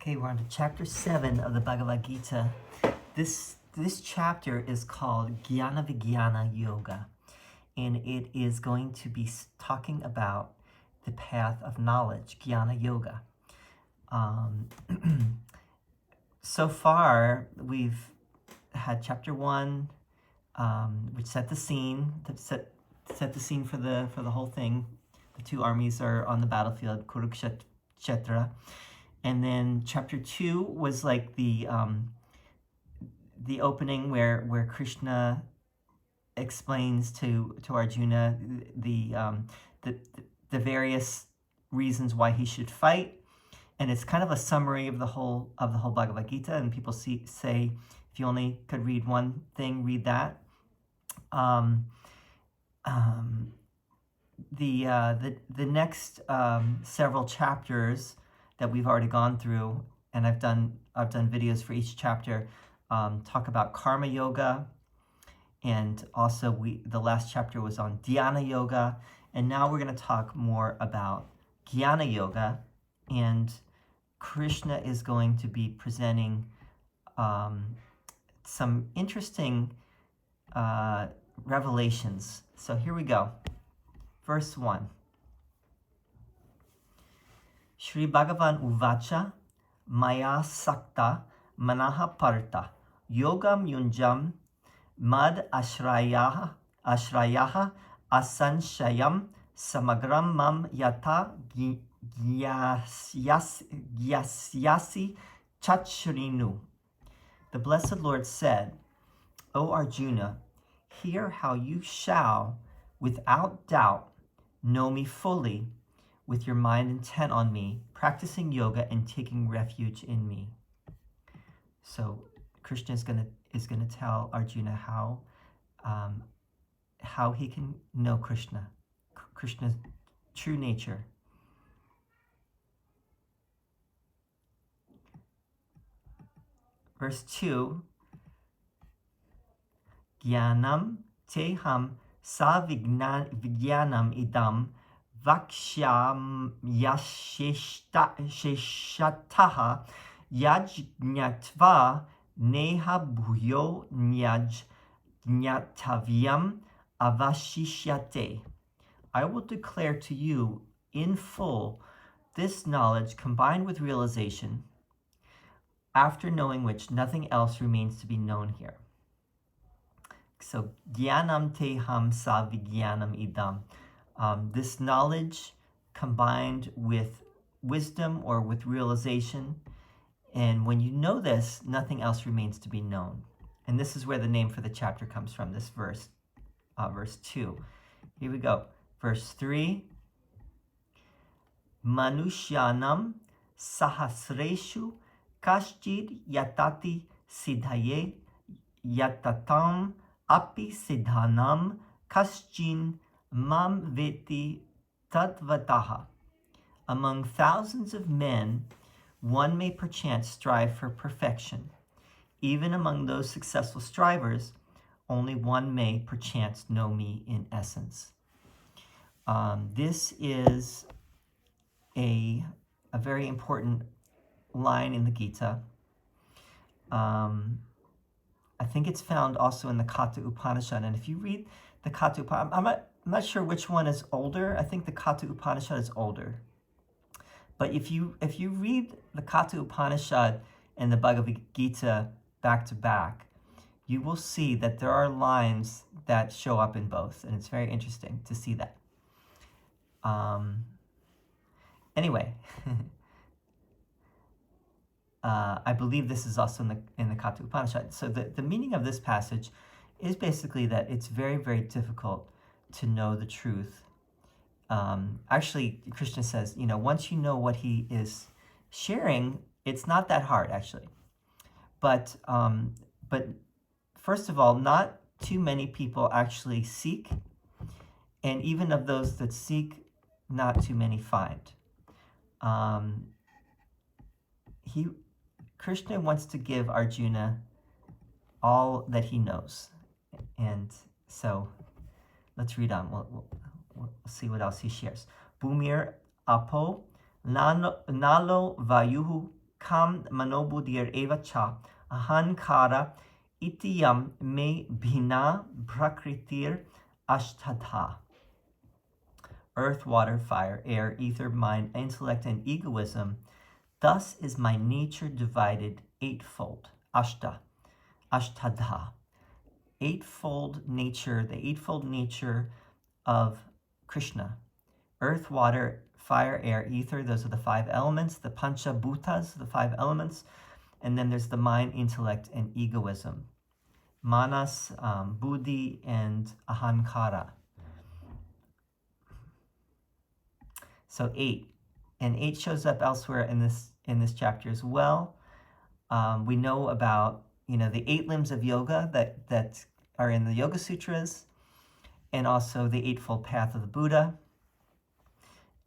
Okay, we're on to chapter 7 of the Bhagavad Gita. This chapter is called Jnana Vijnana Yoga, and it is going to be talking about the path of knowledge, Jnana Yoga. So far, we've had chapter 1, which set the scene, set the scene for the whole thing. The two armies are on the battlefield, Kurukshetra. And then chapter 2 was like the opening where Krishna explains to Arjuna the various reasons why he should fight, and it's kind of a summary of the whole Bhagavad Gita. And people say if you only could read one thing, read that. The next several chapters that we've already gone through, and I've done videos for each chapter, talk about karma yoga, and also the last chapter was on dhyana yoga, and now we're going to talk more about jnana yoga, and Krishna is going to be presenting some interesting revelations. So here we go. Verse 1. Shri Bhagavan Uvacha Maya Sakta Manaha Parta Yogam Yunjam Mad Ashrayaha Asanshayam Samagram Mam Yata Gyasyasi Chachrinu. The Blessed Lord said, O Arjuna, hear how you shall, without doubt, know me fully, with your mind intent on me, practicing yoga and taking refuge in me. So Krishna is going to tell Arjuna how he can know Krishna's true nature. Verse 2, Jnanam teham sa vijnanam idam Vakshyam yasheshataha yajñatva neha bhuyo nyajñatavyam avashishyate. I will declare to you in full this knowledge combined with realization, after knowing which nothing else remains to be known here. So, jnanam teham sa vijnanam idam. This knowledge combined with wisdom or with realization, and when you know this, nothing else remains to be known. And this is where the name for the chapter comes from, this verse 2. Here we go. Verse 3, Manushyanam sahasreshu kaschid yatati siddhaye yatatam api siddhanam kaschin Mam veti tatvataha. Among thousands of men, one may perchance strive for perfection. Even among those successful strivers, only one may perchance know me in essence. This is a very important line in the Gita. I think it's found also in the Katha Upanishad. And if you read the Katha Upanishad, I'm not sure which one is older. I think the Katha Upanishad is older. But if you read the Katha Upanishad and the Bhagavad Gita back to back, you will see that there are lines that show up in both, and it's very interesting to see that. Anyway, I believe this is also in the Katha Upanishad. So the meaning of this passage is basically that it's very, very difficult to know the truth. Actually, Krishna says, once you know what he is sharing, it's not that hard, actually. But first of all, not too many people actually seek, and even of those that seek, not too many find. Krishna wants to give Arjuna all that he knows, and so let's read on. We'll see what else he shares. Bhumir apo nalo vayuhu kam manobuddhir eva cha ahankara itiyam me bhina prakritir ashtadha. Earth, water, fire, air, ether, mind, intellect, and egoism. Thus is my nature divided eightfold. Ashtadha. Eightfold nature, the eightfold nature of Krishna. Earth, water, fire, air, ether, those are the five elements. The pancha bhutas, the five elements. And then there's the mind, intellect, and egoism. Manas, buddhi, and ahankara. So 8. And 8 shows up elsewhere in this chapter as well. We know about the 8 limbs of yoga that are in the Yoga Sutras, and also the Eightfold Path of the Buddha.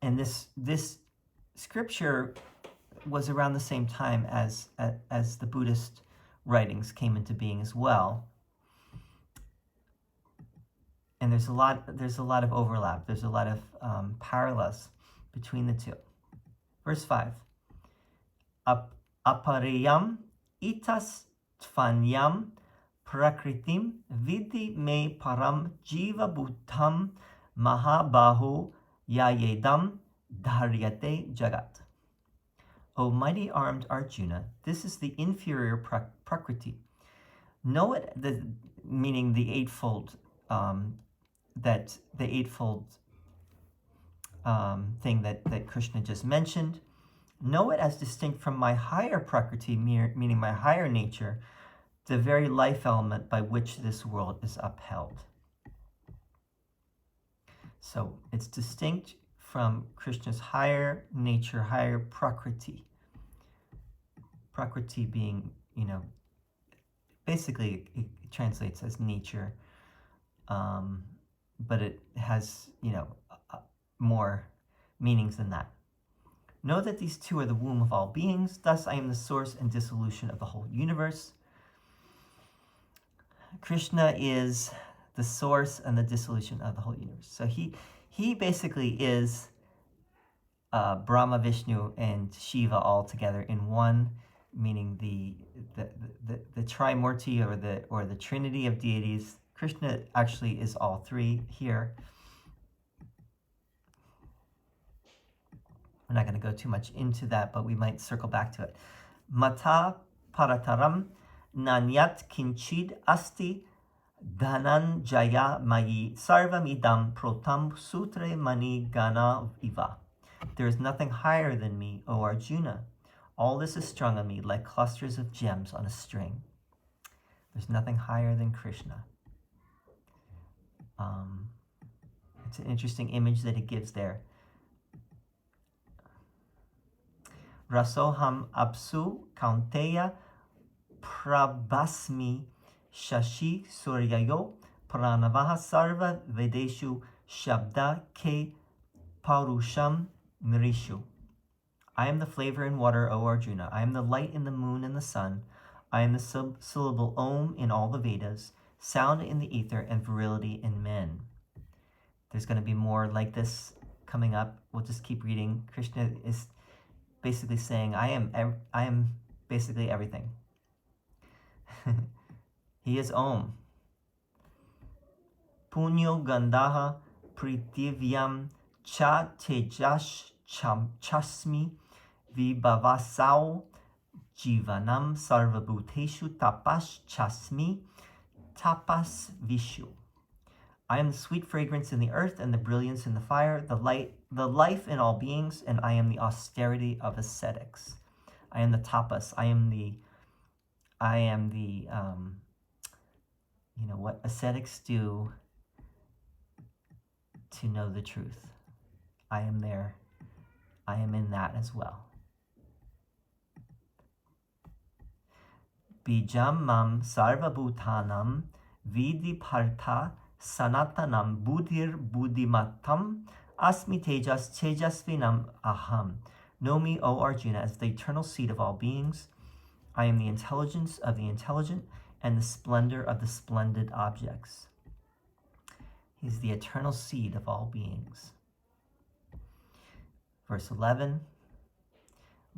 And this scripture was around the same time as the Buddhist writings came into being as well. And there's a lot of overlap. There's a lot of parallels between the two. Verse 5. Apareyam itas tvanyam prakritim vidi me param jiva bhutam mahabahu yayedam dharyate jagat. O mighty armed Arjuna, this is the inferior prakriti. Know it, meaning the eightfold, thing that Krishna just mentioned. Know it as distinct from my higher prakriti, meaning my higher nature, the very life element by which this world is upheld. So it's distinct from Krishna's higher nature, higher prakriti. Prakriti being, basically it translates as nature, but it has, more meanings than that. Know that these two are the womb of all beings. Thus I am the source and dissolution of the whole universe. Krishna is the source and the dissolution of the whole universe. So he basically is Brahma, Vishnu, and Shiva all together in one, meaning the Trimurti or the Trinity of deities. Krishna actually is all three here. We're not going to go too much into that, but we might circle back to it. Mata parataram nanyat kinchid asti dhananjaya mayi sarvamidam protam sutre mani gana viva. There is nothing higher than me, O Arjuna. All this is strung on me like clusters of gems on a string. There's nothing higher than Krishna. It's an interesting image that it gives there. Rasoham apsu kaunteya prabhasmi shashi suryayo pranavaha sarva vedeshu shabda ke parusham nrishu. I am the flavor in water, O Arjuna. I am the light in the moon and the sun. I am the syllable Om in all the Vedas, sound in the ether, and virility in men. There's going to be more like this coming up. We'll just keep reading. Krishna is basically saying, I am basically everything. He is Om. Punyo gandaha pritivyam cha tejas chasmi vibhavasau jivanam sarvabhuteshu tapas chasmi tapas vishu. I am the sweet fragrance in the earth and the brilliance in the fire, the life in all beings, and I am the austerity of ascetics. I am the tapas. I am the what ascetics do to know the truth. I am there. I am in that as well. Bijam mam sarva bhutanam vidi partha sanatanam buddhir buddhimattam asmi tejas tejasvinam aham. Know me, O Arjuna, as the eternal seed of all beings. I am the intelligence of the intelligent and the splendor of the splendid objects. He's the eternal seed of all beings. Verse 11.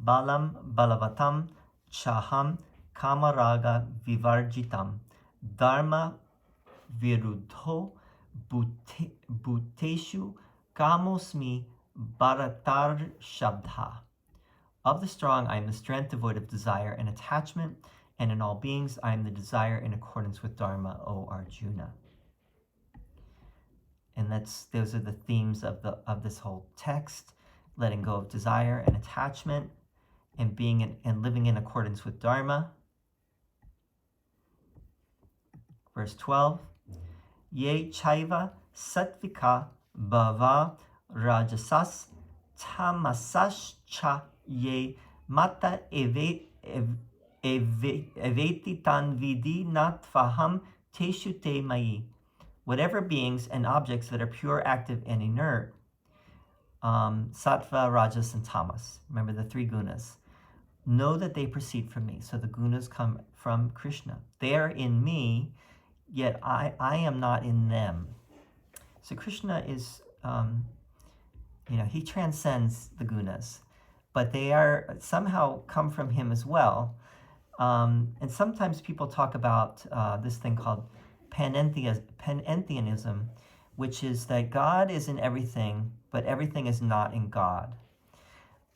balam balavatam chaham kamaraga vivarjitam dharma viruddho bhuteshu kamosmi bharatar shabdha. Of the strong, I am the strength devoid of desire and attachment, and in all beings, I am the desire in accordance with Dharma, O Arjuna. And those are the themes of this whole text: letting go of desire and attachment, and living in accordance with Dharma. Verse 12: Ye chaiva sattvika bhava rajasas tamasas cha ye mata eveti tan vidi natvaham teshu te mai. Whatever beings and objects that are pure, active, and inert, sattva, rajas, and tamas, remember the three gunas, know that they proceed from me. So the gunas come from Krishna. They are in me, yet I am not in them. So Krishna is, he transcends the gunas, but they are somehow come from him as well. And sometimes people talk about this thing called panentheism, which is that God is in everything, but everything is not in God.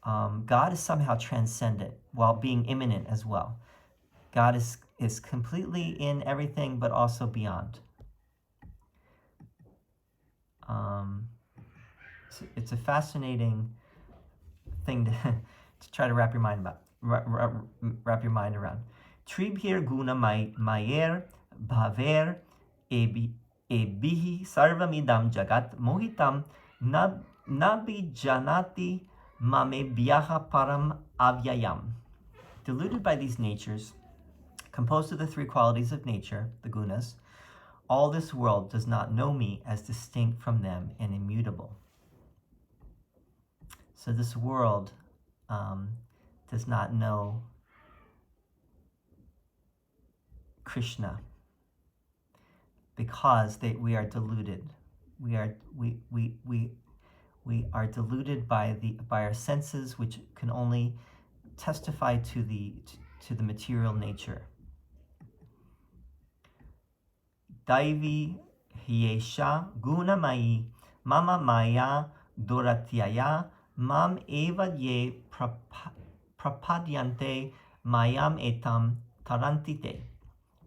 God is somehow transcendent while being immanent as well. God is completely in everything, but also beyond. It's a fascinating thing to try to wrap your mind around. Tribhir guna mayer bhaver ebihi sarvamidam jagat mohitam nabi janati mame bhyaha param avyayam. Deluded by these natures, composed of the three qualities of nature, the gunas, all this world does not know me as distinct from them and immutable. So this world does not know Krishna because we are deluded. We are deluded by our senses, which can only testify to the material nature. Daivi hyesha gunamai mama maya doratyaya mam eva ye prapadyante mayam etam tarantite.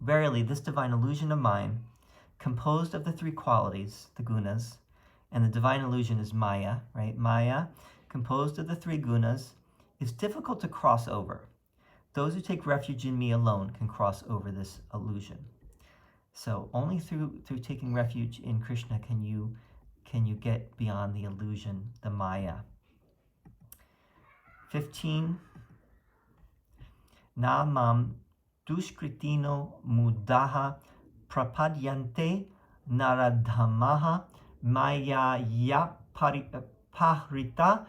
Verily, this divine illusion of mine, composed of the three qualities, the gunas, and the divine illusion is Maya, right? Maya, composed of the three gunas, is difficult to cross over. Those who take refuge in me alone can cross over this illusion. So only through taking refuge in Krishna can you get beyond the illusion, the Maya. 15. Na mam dushkritino mudaha prapadyante naradhamaha maya ya pahrita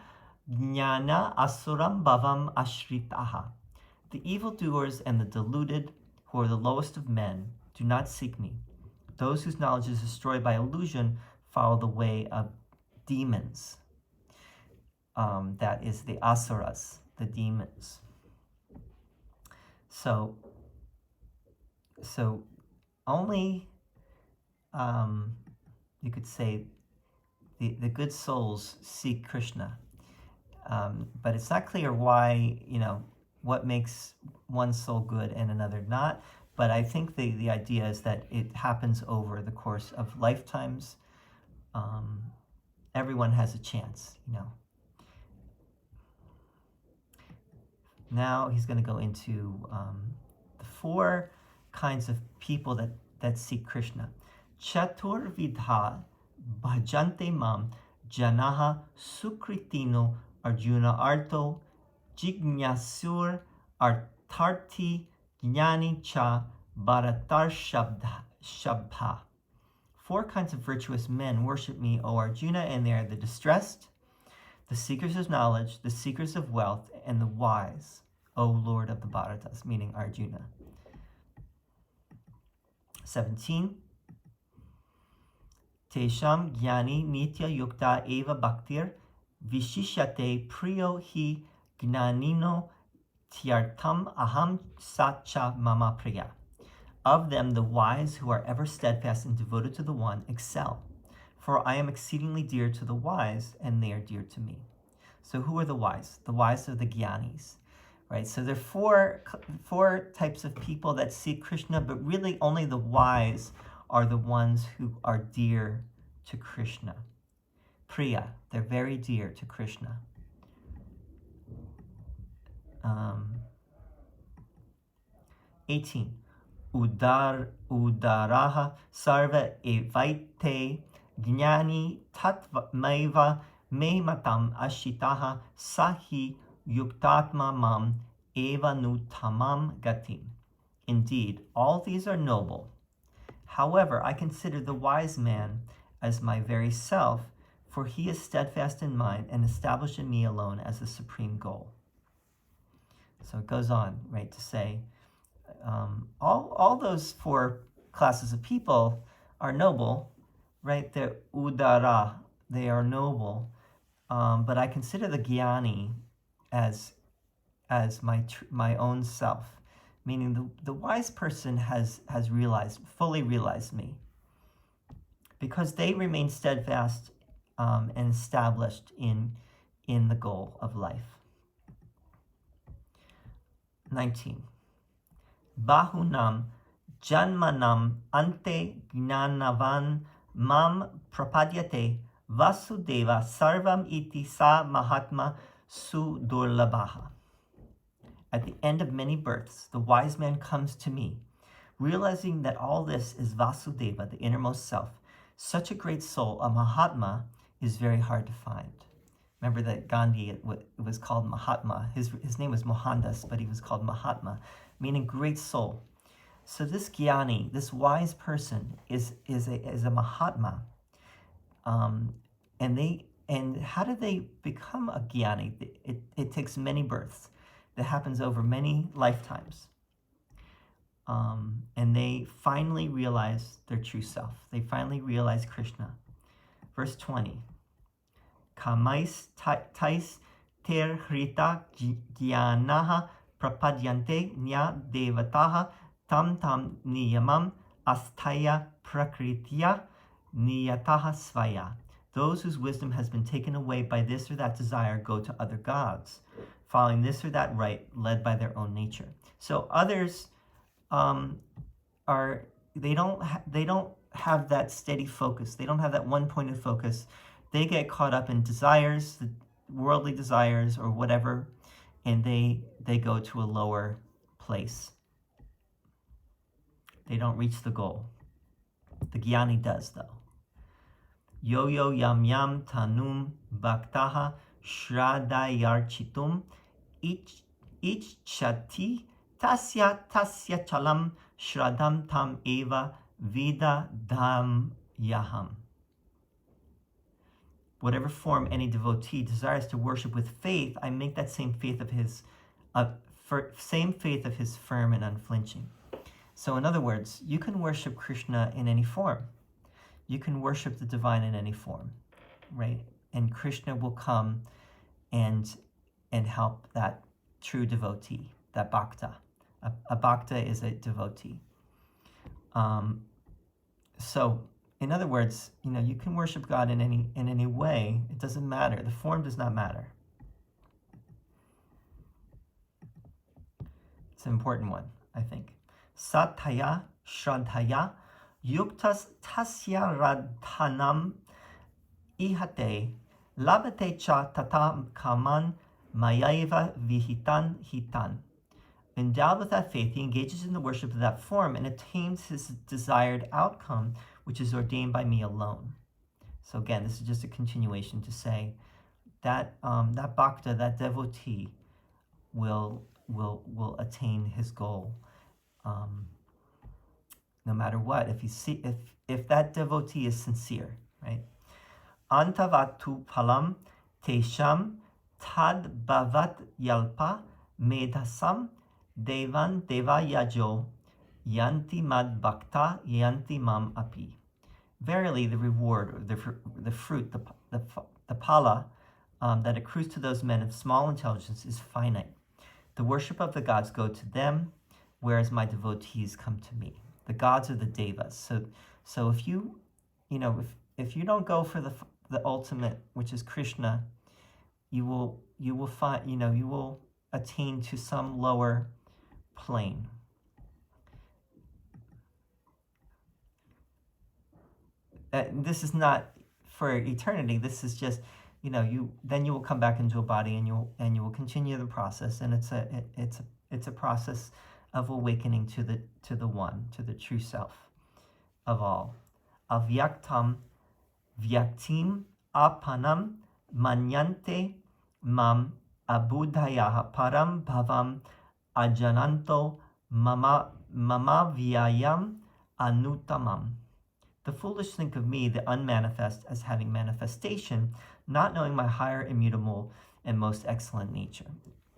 jnana asuram bhavam ashritaha. The evildoers and the deluded, who are the lowest of men, do not seek me. Those whose knowledge is destroyed by illusion follow the way of demons. That is the asuras, the demons. So only, you could say, the good souls seek Krishna. But it's not clear why, what makes one soul good and another not. But I think the idea is that it happens over the course of lifetimes. Everyone has a chance, Now he's going to go into the four kinds of people that seek Krishna. Chatur vidha bhajante mam janaha sukritino arjuna arto jignasur artarti jnani cha bharatar shabha. Four kinds of virtuous men worship me, O Arjuna, and they are the distressed, the seekers of knowledge, the seekers of wealth, and the wise, O Lord of the Bharatas, meaning Arjuna. 17. Tesham jnani nitya yukta eva bhaktir vishishyate priyo hi gnanino tyartam aham sacha mama priya. Of them, the wise who are ever steadfast and devoted to the One excel. For I am exceedingly dear to the wise, and they are dear to me. So who are the wise? The wise are the Gyanis, right? So there are four types of people that seek Krishna, but really only the wise are the ones who are dear to Krishna. Priya, they're very dear to Krishna. 18. Udaraha sarva evaite gnani tatvameva me matam ashitaha sahi yuktatma mam eva nutamam gatim. Indeed, all these are noble. However, I consider the wise man as my very self, for he is steadfast in mind and established in me alone as the supreme goal. So it goes on, right, to say, all those four classes of people are noble, right? They're udara, they are noble, but I consider the gyani as my own self, meaning the wise person has fully realized me, because they remain steadfast and established in the goal of life. 19. Bahunam janmanam ante gnanavan mam prapadyate vasudeva sarvam iti sa mahatma sudurlabaha. At the end of many births, the wise man comes to me, realizing that all this is Vasudeva, the innermost self. Such a great soul, a Mahatma, is very hard to find. Remember that Gandhi, it was called Mahatma. His name was Mohandas, but he was called Mahatma, meaning great soul. So this Gyani, this wise person, is a Mahatma. And how do they become a Gyani? It takes many births. That happens over many lifetimes. And they finally realize their true self. They finally realize Krishna. Verse 20. Kamais tais ter hrita gyanaha prapadyante nya devataha tam niyamam astaya prakritya niyataha svaya. Those whose wisdom has been taken away by this or that desire go to other gods, following this or that right, led by their own nature. So others they don't have that steady focus. They don't have that one pointed focus. They get caught up in desires, the worldly desires or whatever, and they go to a lower place. They don't reach the goal. The Gyani does, though. Yo yam yam tanum bhaktaha shradayarchitum ichchati tasya chalam shradam tam eva vida dham yaham. Whatever form any devotee desires to worship with faith, I make that same faith of his firm and unflinching. So in other words, you can worship Krishna in any form. You can worship the divine in any form, right? And Krishna will come and help that true devotee, that bhakta. A bhakta is a devotee. So, in other words, you can worship God in any way. It doesn't matter. The form does not matter. It's an important one, I think. Sataya shraddhaya yuktas tasya radhanam ihate labate cha tata kaman mayaiva vihitan hitan. Endowed with that faith, he engages in the worship of that form and attains his desired outcome, which is ordained by me alone. So again, this is just a continuation to say that that bhakta, that devotee, will attain his goal, no matter what. If that devotee is sincere, right? Antavatu palam tesham tad bhavat yalpa medhasam devan deva yajo yanti mad bhakta yanti mam api. Verily, the reward, or the fruit, the pala that accrues to those men of small intelligence is finite. The worship of the gods go to them, whereas my devotees come to me. The gods are the devas. So if you, if you don't go for the ultimate, which is Krishna, you will find, you will attain to some lower plane. This is not for eternity. This is just, then you will come back into a body, and you will continue the process, and it's a process of awakening to the one, to the true self of all. Avyaktam vyaktim apanam manyante mam abudhayaha param bhavam ajananto mama vyayam anutamam. The foolish think of me, the unmanifest, as having manifestation, not knowing my higher, immutable, and most excellent nature.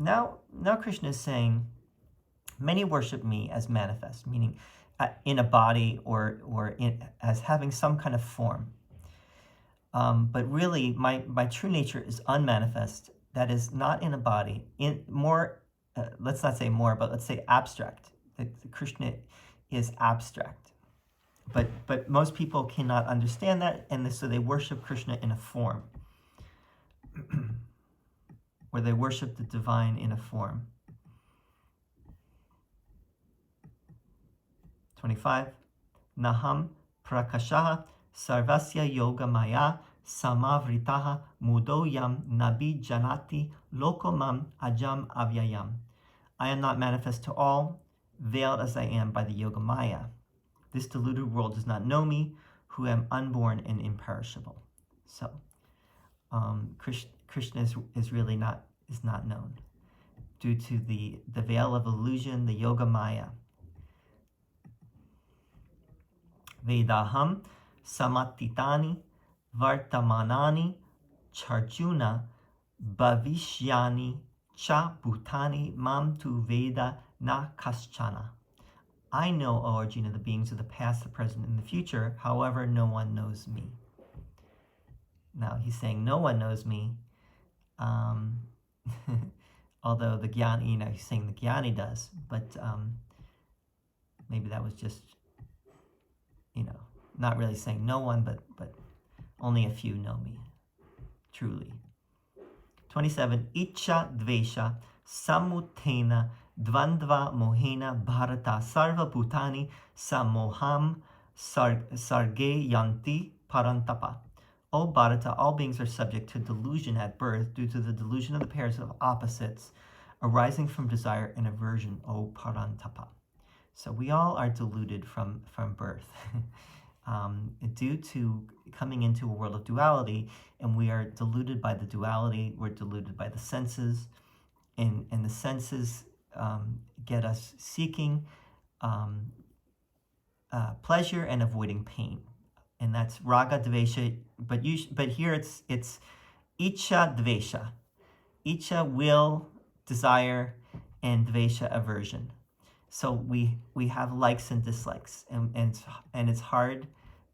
Now Krishna is saying, many worship me as manifest, meaning in a body or as having some kind of form. But really, my true nature is unmanifest. That is not in a body. In more, let's not say more, but let's say abstract. The Krishna is abstract. But most people cannot understand that, and so they worship Krishna in a form, or they worship the divine in a form. 25. Naham prakashaha sarvasya yoga maya samavritaha mudoyam nabi janati lokomam ajam avyayam. I am not manifest to all, veiled as I am by the yoga maya. This deluded world does not know me, who am unborn and imperishable. So, Krishna is really not known due to the veil of illusion, the yoga maya. Vedaham samatitani vartamanani charjuna bhavishyani cha bhutani mam tu veda na kaschana. I know, O Arjuna, the beings of the past, the present, and the future. However, no one knows me. Now, he's saying no one knows me. Although the Jnani, he's saying the Jnani does. But maybe that was just, not really saying no one, but only a few know me, truly. 27. Icha dvesha samutena dvandva mohena bharata sarva bhutani samoham sarge yanti parantapa. O Bharata, all beings are subject to delusion at birth due to the delusion of the pairs of opposites arising from desire and aversion, O Parantapa. So we all are deluded from birth due to coming into a world of duality, and we are deluded by the duality, we're deluded by the senses, and the senses get us seeking pleasure and avoiding pain. And that's raga dvesha, but here it's icha dvesha. Icha, will, desire, and dvesha, aversion. So we have likes and dislikes, and it's hard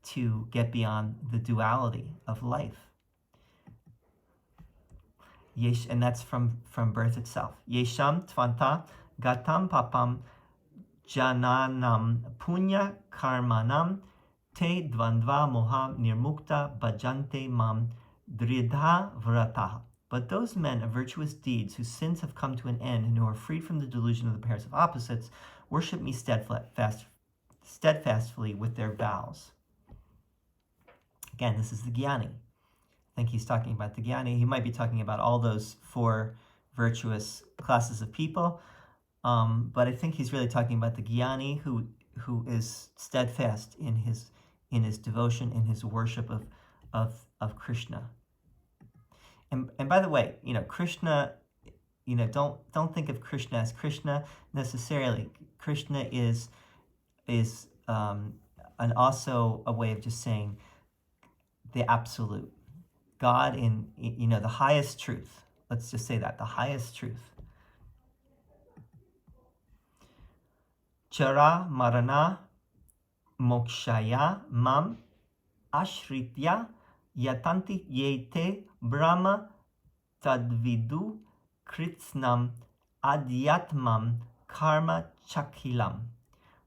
to get beyond the duality of life. Yesh, and that's from birth itself. Yesham tvanta gatam papam jananam punya karmanam te dvandva moha nirmukta bhajante mam dridha vrataha. But those men of virtuous deeds whose sins have come to an end and who are freed from the delusion of the pairs of opposites worship me steadfastly with their vows. Again, this is the Jnani. I think he's talking about the Jnani. He might be talking about all those four virtuous classes of people, but I think he's really talking about the Jnani who is steadfast in his devotion, in his worship of Krishna. And by the way, Krishna, don't think of Krishna as Krishna necessarily. Krishna is and also a way of just saying the absolute. God in the highest truth. Let's just say that, the highest truth. Chara marana mokshaya mam ashritya yatanti yete brahma tadvidu kritsnam adhyatmam karma chakilam.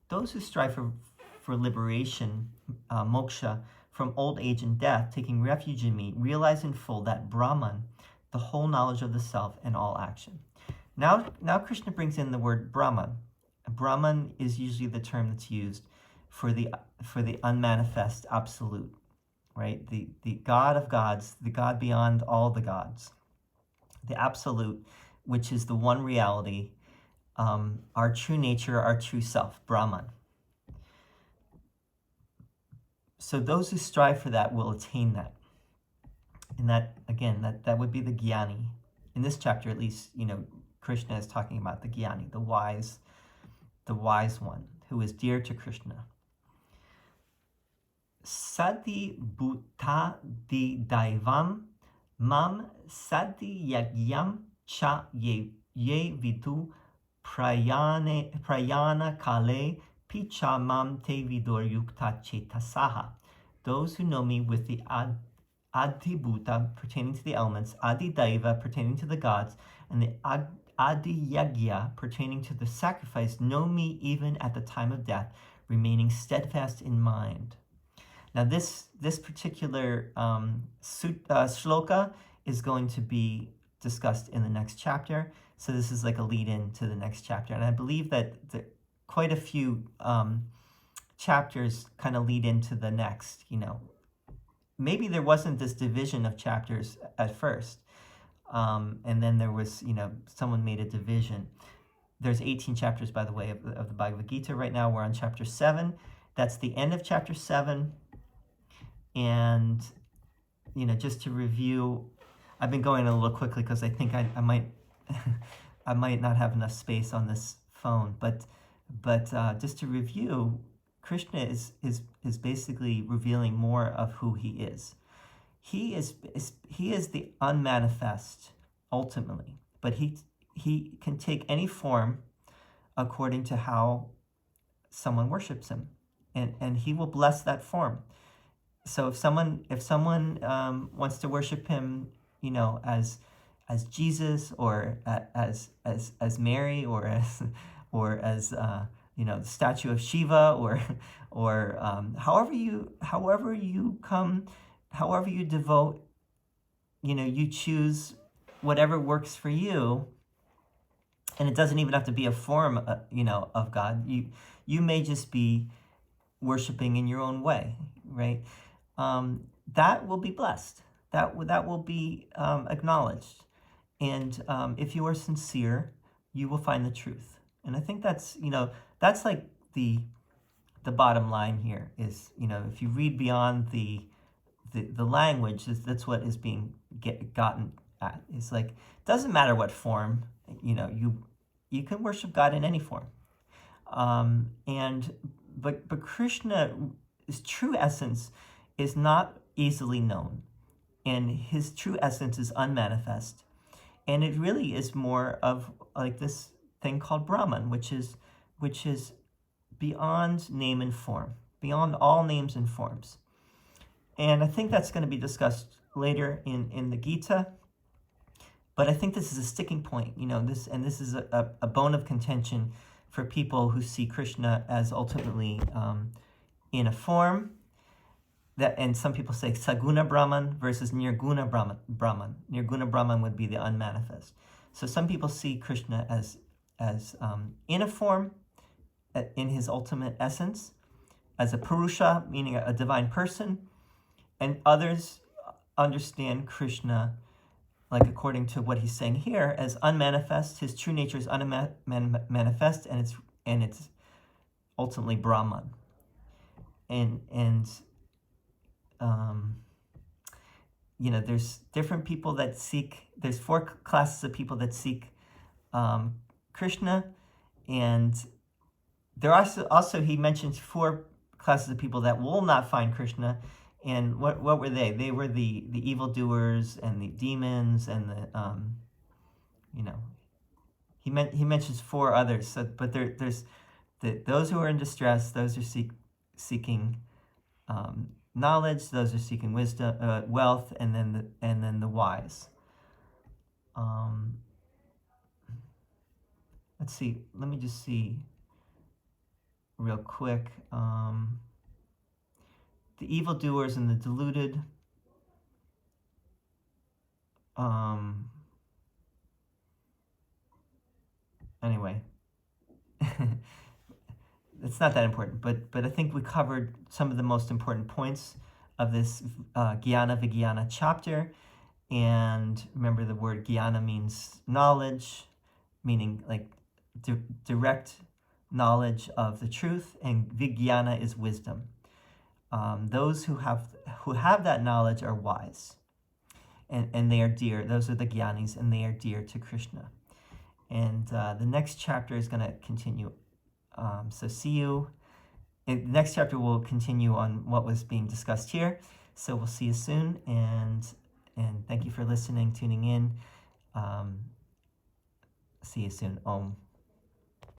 Those who strive for liberation, moksha, from old age and death, taking refuge in me, realize in full that Brahman, the whole knowledge of the self and all action. Now Krishna brings in the word Brahman. Brahman is usually the term that's used for the unmanifest absolute, right? The God of gods, the God beyond all the gods, the absolute, which is the one reality, our true nature, our true self, Brahman. So those who strive for that will attain that. And that, again, that would be the Jnani. In this chapter, at least, Krishna is talking about the Jnani, the wise one, who is dear to Krishna. Sati bhuta di daivam mam sati yagyam cha ye vidu prayana kale picha mam te vidur yukta chetasaha. Those who know me with the adhibhuta pertaining to the elements, adidaiva pertaining to the gods, and the adiyagya pertaining to the sacrifice know me even at the time of death, remaining steadfast in mind. Now this particular shloka is going to be discussed in the next chapter. So this is like a lead-in to the next chapter. And I believe that quite a few chapters kind of lead into the next, Maybe there wasn't this division of chapters at first. And then there was, someone made a division. There's 18 chapters, by the way, of the Bhagavad Gita. Right now we're on chapter 7. That's the end of chapter 7. And, just to review, I've been going a little quickly because I think I might I might not have enough space on this phone. But just to review, Krishna is basically revealing more of who he is. He is the unmanifest ultimately, but he can take any form according to how someone worships him, and he will bless that form. So if someone wants to worship him, as Jesus, or as Mary, or as the statue of Shiva, or however you devote, you choose whatever works for you, and it doesn't even have to be a form, of God. You may just be worshiping in your own way, right? That will be blessed. That will be acknowledged, and if you are sincere, you will find the truth. And I think that's like the bottom line here is, if you read beyond the language, that's what is being gotten at. It's like, it doesn't matter what form, you can worship God in any form. But Krishna's true essence is not easily known, and his true essence is unmanifest. And it really is more of like this thing called Brahman, which is beyond name and form, beyond all names and forms. And I think that's going to be discussed later in the Gita. But I think this is a sticking point, this is a bone of contention for people who see Krishna as ultimately in a form. And some people say Saguna Brahman versus Nirguna Brahman. Nirguna Brahman would be the unmanifest. So some people see Krishna as in a form, in his ultimate essence, as a Purusha, meaning a divine person, and others understand Krishna, like according to what he's saying here, as unmanifest. His true nature is unmanifest, and it's ultimately Brahman. There's different people that seek. There's 4 classes of people that seek Krishna, and there are also he mentions 4 classes of people that will not find Krishna. And what were they? They were the evildoers and the demons and the he mentions 4 others. So, but there's those who are in distress, those who are seeking knowledge, those who are seeking wisdom, wealth, and then the wise. Let's see. Let me just see real quick. The evildoers and the deluded. Anyway, it's not that important, but I think we covered some of the most important points of this Jnana Vijnana chapter. And remember, the word Jnana means knowledge, meaning like direct knowledge of the truth, and Vijnana is wisdom. Those who have that knowledge are wise, and they are dear. Those are the Jnanis, and they are dear to Krishna. And the next chapter is going to continue. So see you. The next chapter will continue on what was being discussed here. So we'll see you soon, and thank you for listening, tuning in. See you soon. Om.